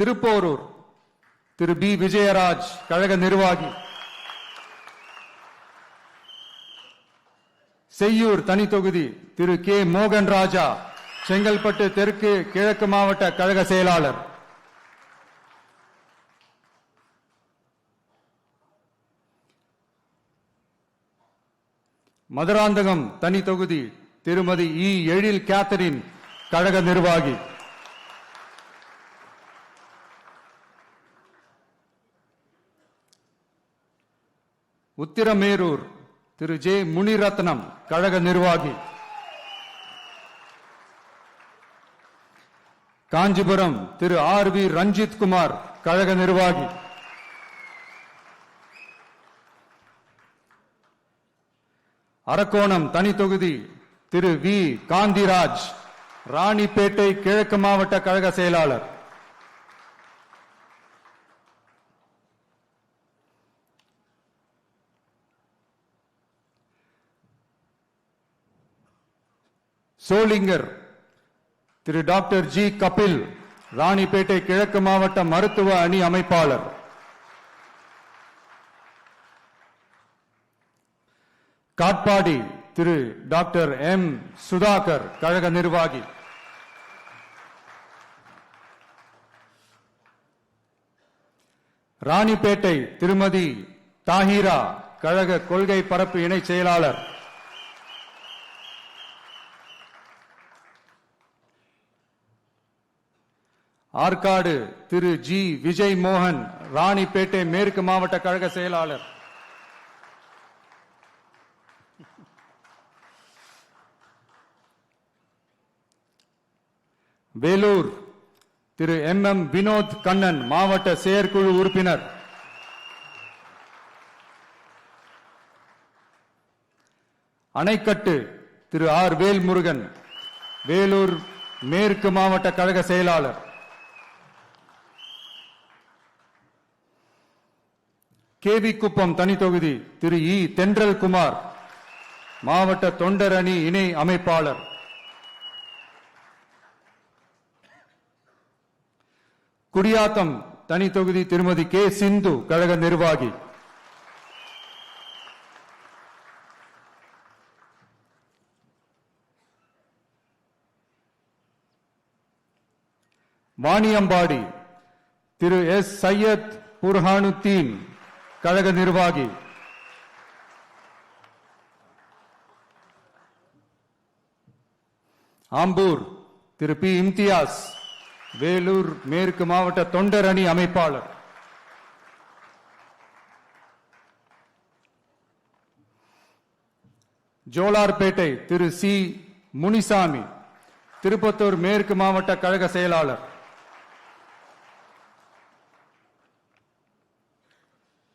திருப்போரூர் திரு B Vijayaraj கழக நிர்வாகி, செய்யூர் தனி தொகுதி திரு கே மோகன் ராஜா செங்கல்பட்டு தெற்கு கிழக்கு மாவட்ட கழக செயலாளர், மதுராந்தகம் தனி தொகுதி திருமதி இ எழில் கேத்தரின் கழக நிர்வாகி, உத்திரமேரூர் திரு ஜே முனிரத்னம் கழக நிர்வாகி, காஞ்சிபுரம் திரு ஆர் வி ரஞ்சித் குமார் கழக நிர்வாகி, அரக்கோணம் தனி தொகுதி திரு வி காந்திராஜ் ராணிப்பேட்டை கிழக்கு மாவட்ட கழக செயலாளர், சோளிங்கர் திரு டாக்டர் ஜி கபில் ராணிப்பேட்டை கிழக்கு மாவட்ட மருத்துவ அணி அமைப்பாளர், காட்பாடி திரு டாக்டர் எம் சுதாகர் கழக நிர்வாகி, ராணிப்பேட்டை திருமதி தாஹிரா கழக கொள்கை பரப்பு இணை செயலாளர், ஆற்காடு திரு ஜி விஜய் மோகன் ராணிப்பேட்டை மேற்கு மாவட்ட கழக செயலாளர், வேலூர் திரு எம் எம் வினோத் கண்ணன் மாவட்ட செயற்குழு உறுப்பினர், அணைக்கட்டு திரு ஆர் வேல்முருகன் வேலூர் மேற்கு மாவட்ட கழக செயலாளர், கேவி குப்பம் தனி தொகுதி திரு இ தென்றல் குமார் மாவட்ட தொண்டர் அணி இணை அமைப்பாளர், குடியாத்தம் தனி தொகுதி திருமதி கே சிந்து கழக நிர்வாகி, வாணியம்பாடி திரு எஸ் சையத் புர்ஹானுத்தீன் கழக நிர்வாகி, ஆம்பூர் திரு பி இம்தியாஸ் வேலூர் மேற்கு மாவட்ட தொண்டர் அணி அமைப்பாளர், ஜோலார்பேட்டை திரு சி முனிசாமி திருப்பத்தூர் மேற்கு மாவட்ட கழக செயலாளர்,